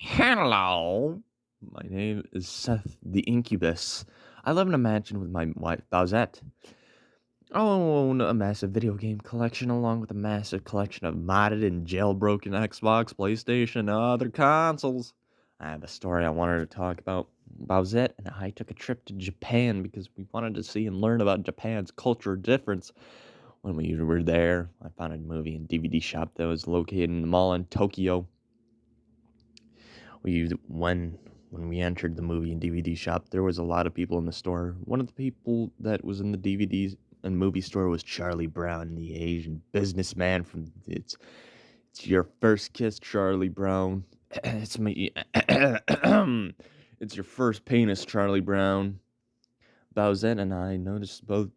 Hello. My name is Seth the Incubus. I live in a mansion with my wife, Bowsette. I own a massive video game collection along with a massive collection of modded and jailbroken Xbox, PlayStation, and other consoles. I have a story I wanted to talk about. Bowsette and I took a trip to Japan because we wanted to see and learn about Japan's culture difference. When we were there, I found a movie and DVD shop that was located in the mall in Tokyo. When we entered the movie and DVD shop, there was a lot of people in the store. One of the people that was in the DVDs and movie store was Charlie Brown, the Asian businessman from It's Your First Kiss, Charlie Brown. It's me. It's your first penis, Charlie Brown. Bowsette and I noticed both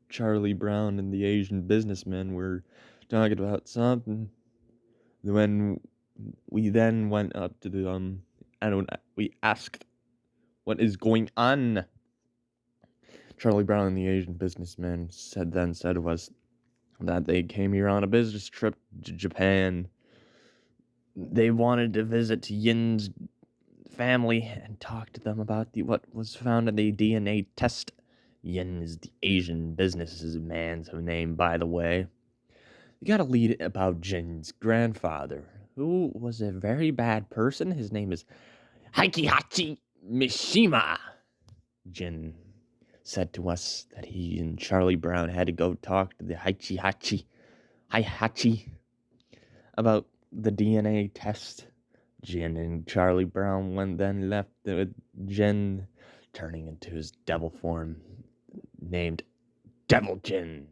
Charlie Brown and the Asian businessman were talking about something. When we then went up to the we asked what is going on. Charlie Brown and the Asian businessman said to us that they came here on a business trip to Japan. They wanted to visit Yin's family and talk to them about what was found in the DNA test. Yin is the Asian businessman's name, by the way. You gotta lead about Jin's grandfather, who was a very bad person. His name is Hachi Mishima. Jin said to us that he and Charlie Brown had to go talk to the Hachi about the DNA test. Jin and Charlie Brown then left with Jin turning into his devil form, named Devil Jin.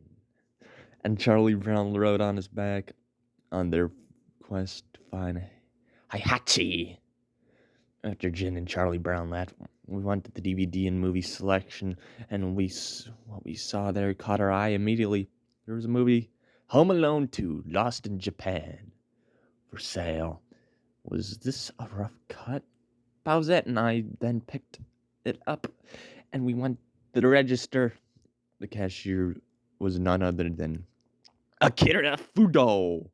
And Charlie Brown rode on his back on their quest to find Hachi. After Jin and Charlie Brown left, we went to the DVD and movie selection, and what we saw there caught our eye immediately. There was a movie, Home Alone 2, Lost in Japan, for sale. Was this a rough cut? Bowsette and I then picked it up, and we went to the register. The cashier was none other than Akira Fudo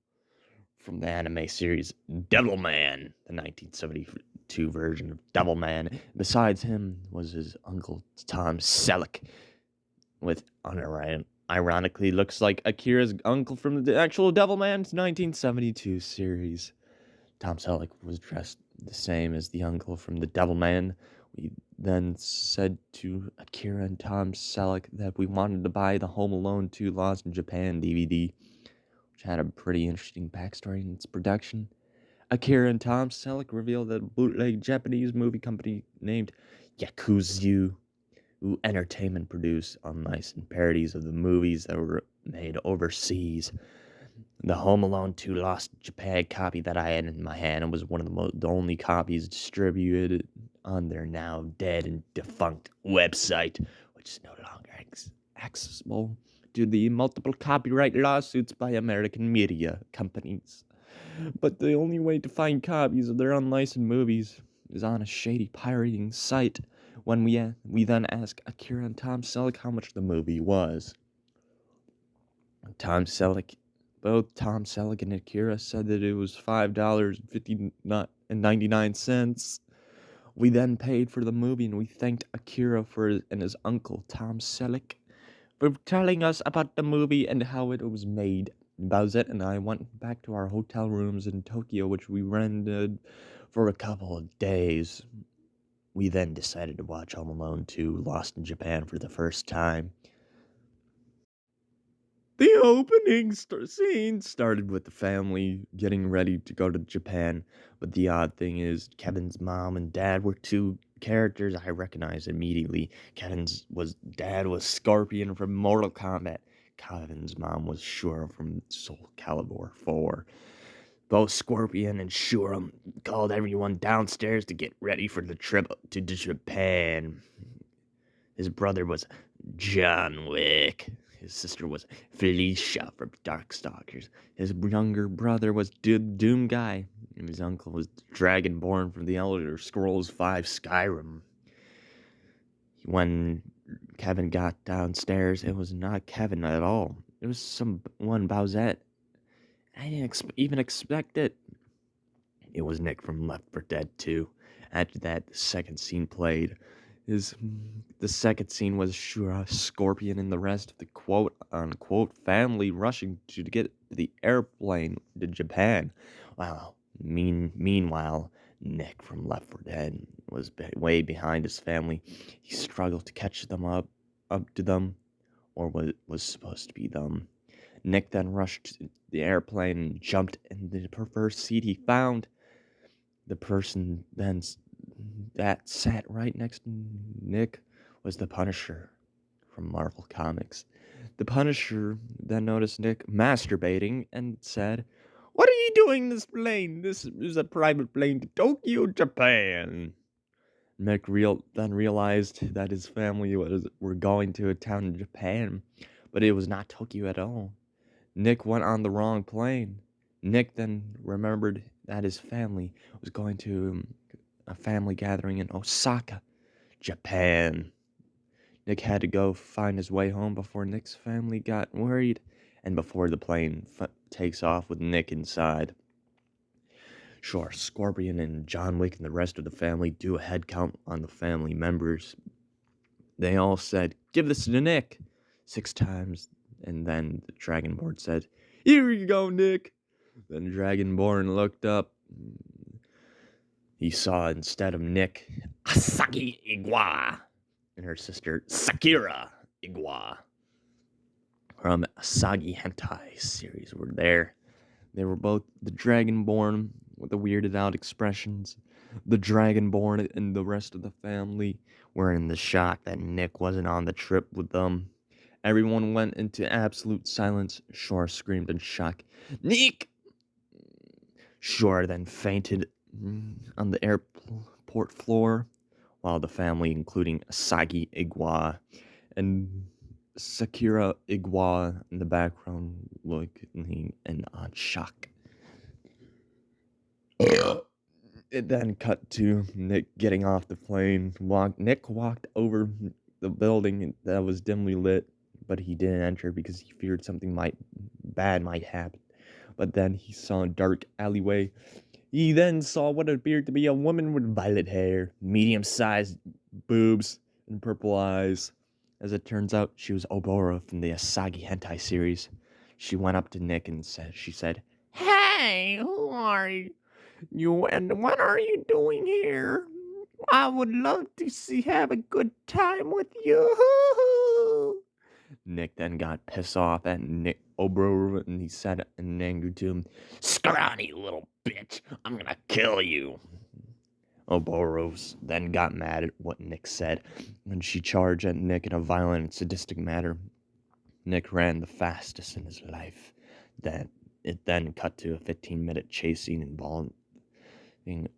from the anime series Devilman, the 1972 version of Devilman. Besides him was his uncle Tom Selleck, with ironically looks like Akira's uncle from the actual Devilman's 1972 series. Tom Selleck was dressed the same as the uncle from the Devilman. We then said to Akira and Tom Selleck that we wanted to buy the Home Alone 2 Lost in Japan DVD, which had a pretty interesting backstory in its production. Akira and Tom Selleck revealed that a bootleg Japanese movie company named Yakuzu Entertainment produced unlicensed parodies of the movies that were made overseas. The Home Alone 2 Lost Japan copy that I had in my hand was one of the only copies distributed on their now dead and defunct website, which is no longer accessible due to the multiple copyright lawsuits by American media companies. But the only way to find copies of their unlicensed movies is on a shady pirating site. When we then asked Akira and Tom Selleck how much the movie was. Both Tom Selleck and Akira said that it was $5.99. We then paid for the movie, and we thanked Akira and his uncle, Tom Selleck, for telling us about the movie and how it was made. Bowsette and I went back to our hotel rooms in Tokyo, which we rented for a couple of days. We then decided to watch Home Alone 2 Lost in Japan for the first time. The opening scene started with the family getting ready to go to Japan, but the odd thing is Kevin's mom and dad were two characters I recognized immediately. Kevin's dad was Scorpion from Mortal Kombat. Kevin's mom was Shura from Soul Calibur 4. Both Scorpion and Shura called everyone downstairs to get ready for the trip to Japan. His brother was John Wick. His sister was Felicia from Darkstalkers. His younger brother was Doom Guy. And his uncle was Dragonborn from the Elder Scrolls V Skyrim. When Kevin got downstairs, it was not Kevin at all. It was someone Bowsette. I didn't even expect it. It was Nick from Left 4 Dead 2. After that, the second scene played. The second scene was Shura, Scorpion, and the rest of the quote-unquote family rushing to get the airplane to Japan. Wow. Meanwhile, Nick from Left 4 Dead was way behind his family. He struggled to catch them up to them, or what was supposed to be them. Nick then rushed to the airplane and jumped in the first seat he found. The person then that sat right next to Nick was the Punisher from Marvel Comics. The Punisher then noticed Nick masturbating and said, "What are you doing in this plane? This is a private plane to Tokyo, Japan." Nick then realized that his family were going to a town in Japan, but it was not Tokyo at all. Nick went on the wrong plane. Nick then remembered that his family was going to a family gathering in Osaka, Japan. Nick had to go find his way home before Nick's family got worried and before the plane takes off with Nick inside. Sure, Scorpion and John Wick and the rest of the family do a head count on the family members. They all said, "Give this to Nick," 6 times, and then the Dragonborn said, "Here you go, Nick." Then Dragonborn looked up. He saw, instead of Nick, Asagi Iwa and her sister Sakura Iwa from Asagi Hentai series were there. They were both the Dragonborn with the weirded out expressions. The Dragonborn and the rest of the family were in the shock that Nick wasn't on the trip with them. Everyone went into absolute silence. Shore screamed in shock, "Nick!" Shore then fainted on the airport floor, while the family, including Asagi Iwa and Sakura Iwa in the background, looking in odd shock. It then cut to Nick getting off the plane. Nick walked over the building that was dimly lit, but he didn't enter because he feared something bad might happen. But then he saw a dark alleyway. He then saw what appeared to be a woman with violet hair, medium-sized boobs, and purple eyes. As it turns out, she was Obora from the Asagi Hentai series. She went up to Nick and said, "Hey, who are you, and what are you doing here? I would love to have a good time with you." Nick then got pissed off at Nick Oboro, and he said in anger to him, "Scrawny little bitch, I'm gonna kill you." Oboros then got mad at what Nick said, and she charged at Nick in a violent and sadistic manner. Nick ran the fastest in his life. It then cut to a 15-minute chase scene involving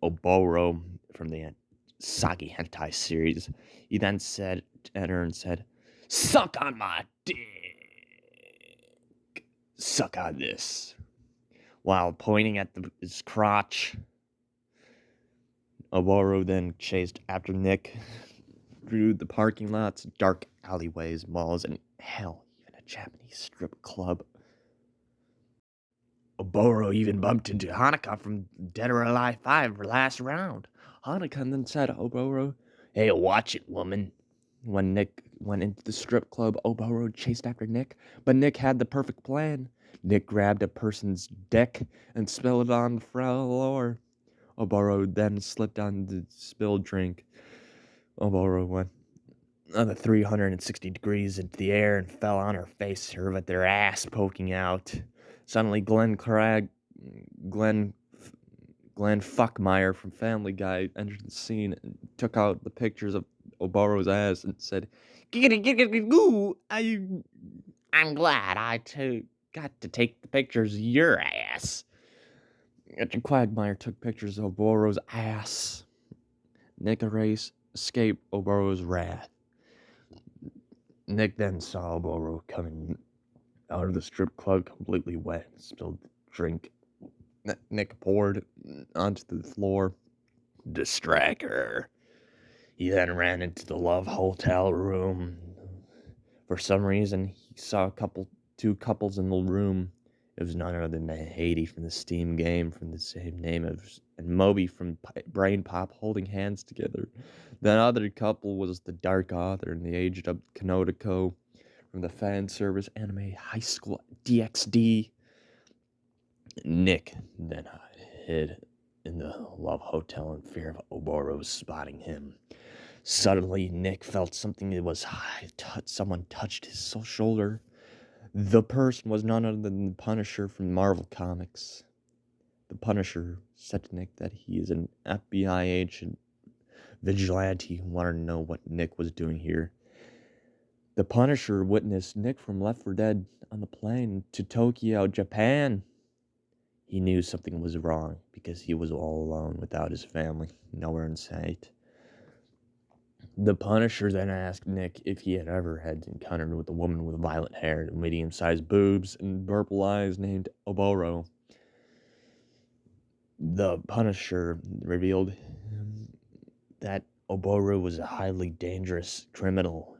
Oboro from the Sagi Hentai series. He then said at her and said, "Suck on my dick. Suck on this," while pointing at his crotch. Oboro then chased after Nick through the parking lots, dark alleyways, malls, and hell, even a Japanese strip club. Oboro even bumped into Hanukkah from Dead or Alive 5 for last round. Hanukkah then said to Oboro, "Hey, watch it, woman." When Nick went into the strip club, Oboro chased after Nick, but Nick had the perfect plan. Nick grabbed a person's dick and spilled it on the floor. Oboro then slipped on the spilled drink. Oboro went another 360 degrees into the air and fell on her face, her with their ass poking out. Suddenly, Glenn Fuckmeyer from Family Guy entered the scene and took out the pictures of Oboro's ass and said, "Goo, I'm glad I got to take the pictures of your ass." Quagmire took pictures of Oboro's ass. Nick escaped Oboro's wrath. Nick then saw Oboro coming out of the strip club completely wet and spilled drink. Nick poured onto the floor. Distract her. He then ran into the Love Hotel room. For some reason, he saw two couples in the room. It was none other than Haiti from the Steam game, from the same name as, and Moby from Brain Pop, holding hands together. That other couple was the Dark Author and the aged up Kanotako from the fan service anime High School DxD. Nick then hid in the Love Hotel in fear of Oboro spotting him. Suddenly, Nick felt something that was high. Someone touched his shoulder. The person was none other than the Punisher from Marvel Comics. The Punisher said to Nick that he is an FBI agent vigilante who wanted to know what Nick was doing here. The Punisher witnessed Nick from Left 4 Dead on the plane to Tokyo, Japan. He knew something was wrong because he was all alone without his family, nowhere in sight. The Punisher then asked Nick if he had ever had encountered with a woman with violet hair and medium-sized boobs and purple eyes named Oboro. The Punisher revealed that Oboro was a highly dangerous criminal.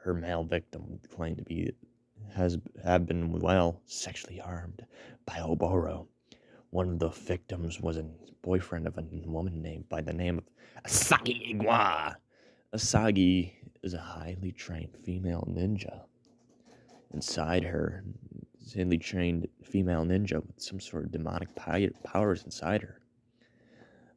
Her male victim claimed to be have been sexually harmed by Oboro. One of the victims was a boyfriend of a woman named by the name of Asagi Igwa. Asagi is a highly trained female ninja. Inside her, a highly trained female ninja with some sort of demonic powers inside her.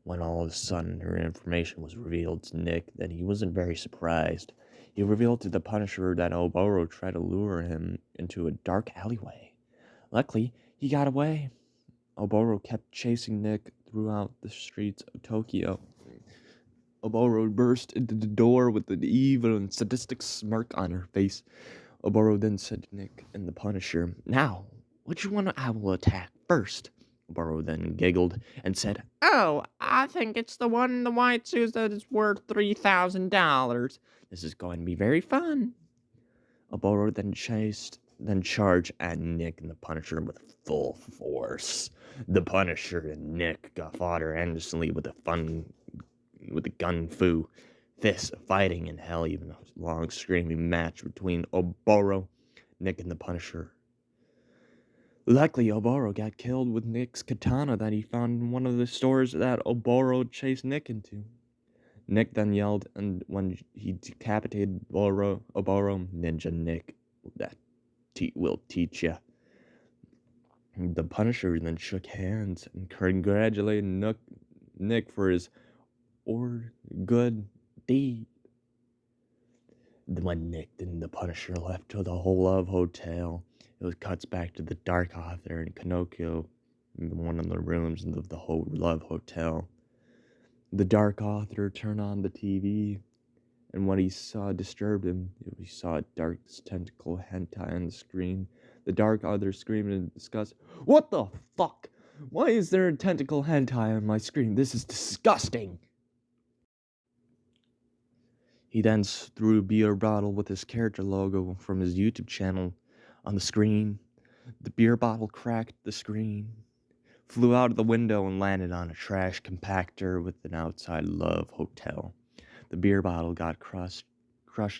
When all of a sudden her information was revealed to Nick, then he wasn't very surprised. He revealed to the Punisher that Oboro tried to lure him into a dark alleyway. Luckily, he got away. Oboro kept chasing Nick throughout the streets of Tokyo. Oboro burst into the door with an evil and sadistic smirk on her face. Oboro then said to Nick and the Punisher, "Now, which one I will attack first?" Oboro then giggled and said, "Oh, I think it's the one in the white suit that is worth $3,000. This is going to be very fun." Oboro then charged at Nick and the Punisher with full force. The Punisher and Nick fought endlessly with a gun fu, fists fighting in hell, even a long screaming match between Oboro, Nick, and the Punisher. Luckily, Oboro got killed with Nick's katana that he found in one of the stores that Oboro chased Nick into. Nick then yelled, and when he decapitated Oboro, Ninja Nick, that will teach ya. The Punisher then shook hands and congratulated Nick for his good deed. When Nick and the Punisher left to the whole Love Hotel, it cuts back to the Dark Author and Kanoko in one of the rooms of the whole Love Hotel. The Dark Author turned on the TV, and what he saw disturbed him. He saw a dark tentacle hentai on the screen. The Dark Author screamed in disgust, "What the fuck? Why is there a tentacle hentai on my screen? This is disgusting!" He then threw a beer bottle with his character logo from his YouTube channel on the screen. The beer bottle cracked the screen, flew out of the window, and landed on a trash compactor with an outside Love Hotel. The beer bottle got crushed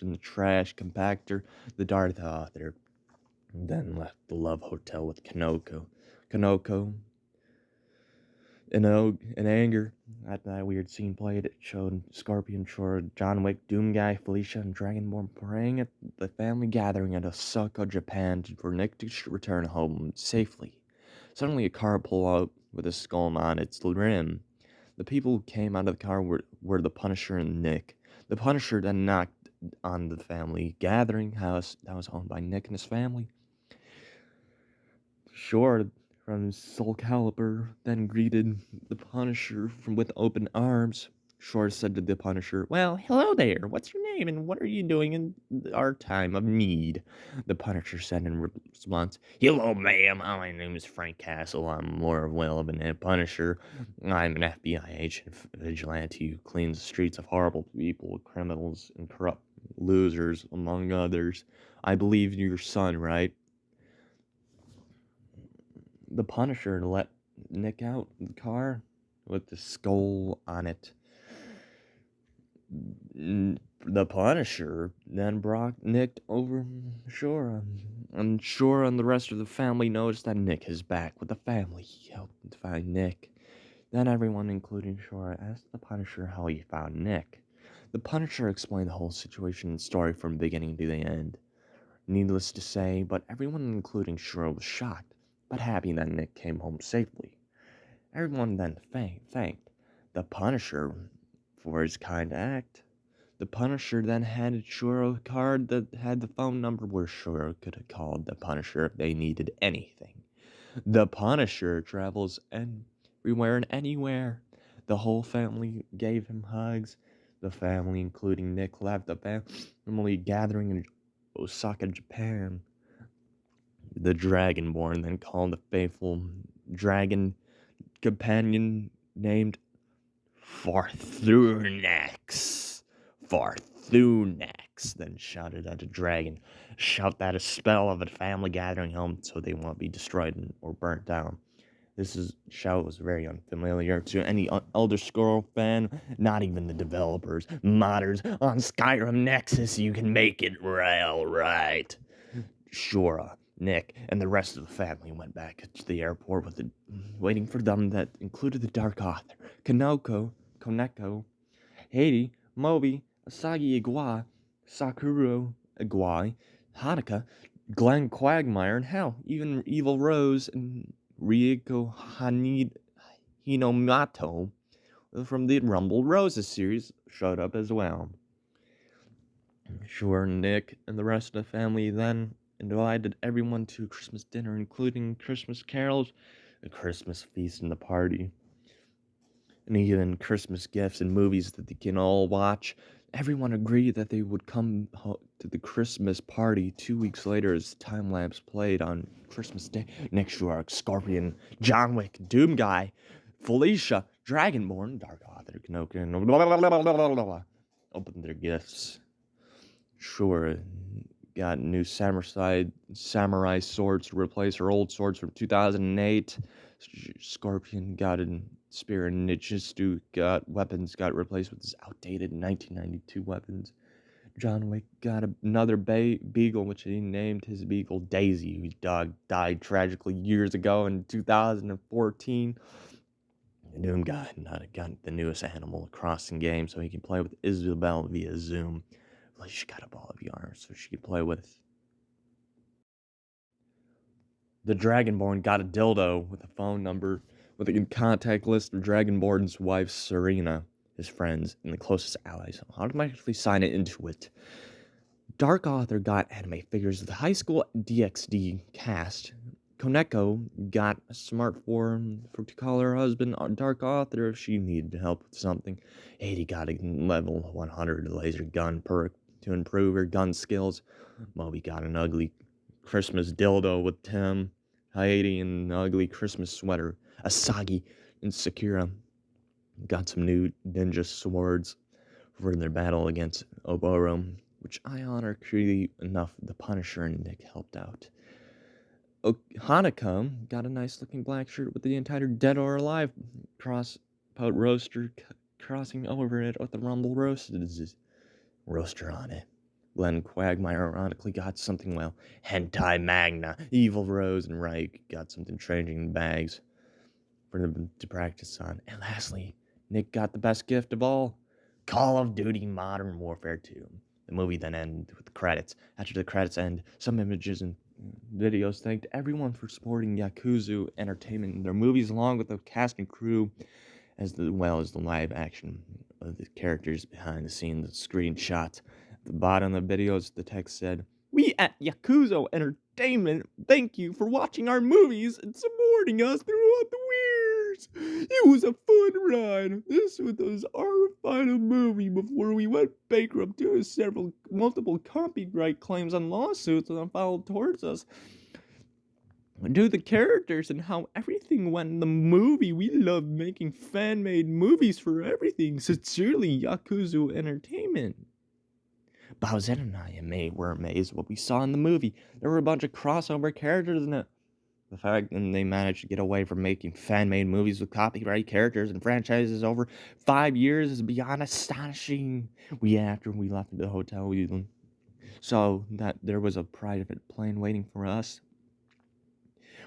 in the trash compactor. The Dark Author then left the Love Hotel with Kanoko. Kanoko, in anger at that weird scene played, it showed Scorpion Shore, John Wick, Doom Guy, Felicia, and Dragonborn praying at the family gathering at Osaka, Japan for Nick to return home safely. Suddenly a car pulled up with a skull on its rim. The people who came out of the car were the Punisher and Nick. The Punisher then knocked on the family gathering house that was owned by Nick and his family. Shore from Soul Calibur then greeted the Punisher with open arms. Shore said to the Punisher, "Well, hello there. What's your name and what are you doing in our time of need?" The Punisher said in response, "Hello, ma'am. My name is Frank Castle. I'm more of a Punisher. I'm an FBI agent vigilante who cleans the streets of horrible people, criminals, and corrupt losers, among others. I believe you're your son, right?" The Punisher let Nick out of the car with the skull on it. The Punisher then brought Nick over Shora, and Shora and the rest of the family noticed that Nick is back with the family. He helped find Nick. Then everyone, including Shora, asked the Punisher how he found Nick. The Punisher explained the whole situation and story from beginning to the end. Needless to say, but everyone, including Shora, was shocked, but happy that Nick came home safely. Everyone then thanked the Punisher for his kind act. The Punisher then handed Shora a card that had the phone number where Shora could have called the Punisher if they needed anything. The Punisher travels everywhere and anywhere. The whole family gave him hugs. The family, including Nick, left the family gathering in Osaka, Japan. The Dragonborn then called the faithful dragon companion named Farthunax. Farthunax then shouted at the dragon. Shout that a spell of a family gathering home so they won't be destroyed or burnt down. This shout was very unfamiliar to any Elder Scroll fan, not even the developers, modders on Skyrim Nexus. You can make it real right. Shora, Nick, and the rest of the family went back to the airport waiting for them that included the Dark Author, Koneko, Haiti, Moby, Asagi Igwa, Sakura Igwai, Hanukkah, Glenn Quagmire, and hell, even Evil Rose and Rieko Hinomato from the Rumble Roses series showed up as well. Sure, Nick and the rest of the family then invited everyone to a Christmas dinner, including Christmas carols, a Christmas feast, and a party. And even Christmas gifts and movies that they can all watch. Everyone agreed that they would come to the Christmas party 2 weeks later as time lapse played on Christmas Day. Next to our Scorpion, John Wick, Doom Guy, Felicia, Dragonborn, Dark Author, Knoken, opened their gifts. Sure, got new samurai swords to replace her old swords from 2008. Scorpion got a spear, and Nichistu got replaced with his outdated 1992 weapons. John Wick got another beagle, which he named his beagle Daisy, whose dog died tragically years ago in 2014. The Doom guy got the newest Animal Crossing game, so he can play with Isabel via Zoom. Well, she got a ball of yarn, so she could play with. The Dragonborn got a dildo with a phone number with a contact list of Dragonborn's wife, Serena, his friends, and the closest allies. I'll automatically sign it into it. Dark Author got anime figures of the high school DxD cast. Koneko got a smartphone to call her husband Dark Author if she needed help with something. 80 got a level 100 laser gun perk to improve her gun skills. Moby got an ugly Christmas dildo with Tim. Haiti and an ugly Christmas sweater. Asagi and Sakura got some new ninja swords for their battle against Oboro, which I honor clearly enough the Punisher and Nick helped out. Hanukkah got a nice looking black shirt with the entire Dead or Alive crosspout roaster crossing over it with the Rumble roaster on it. Glenn Quagmire ironically got something, well, Hentai Magna, Evil Rose, and Reich got something changing bags for them to practice on. And lastly, Nick got the best gift of all, Call of Duty Modern Warfare 2. The movie then ended with the credits. After the credits end, some images and videos thanked everyone for supporting Yakuza Entertainment in their movies, along with the cast and crew, as well as the live action of the characters behind the scenes, screenshots. At the bottom of the videos, the text said, "We at Yakuza Entertainment thank you for watching our movies and supporting us throughout the years. It was a fun ride. This was our final movie before we went bankrupt due to multiple copyright claims and lawsuits that followed towards us. Due to the characters and how everything went in the movie, we love making fan-made movies for everything. Sincerely, Yakuza Entertainment." Bowser and I were amazed what we saw in the movie. There were a bunch of crossover characters in it. The fact and they managed to get away from making fan-made movies with copyright characters and franchises over 5 years is beyond astonishing. After we left the hotel, we saw that there was a private plane waiting for us.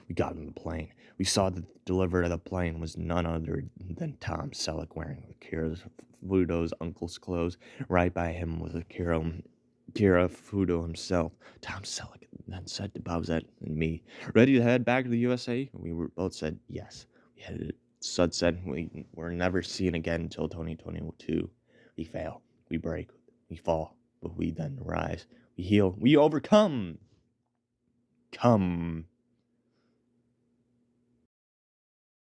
We got in the plane. We saw that the deliverer of the plane was none other than Tom Selleck wearing Akira Fudo's uncle's clothes. Right by him was Akira Fudo himself. Tom Selleck then said to Bobzette and me, "Ready to head back to the USA?" We both said yes. We headed. Sud said we were never seen again until 2022. We fail. We break. We fall. But we then rise. We heal. We overcome. Come.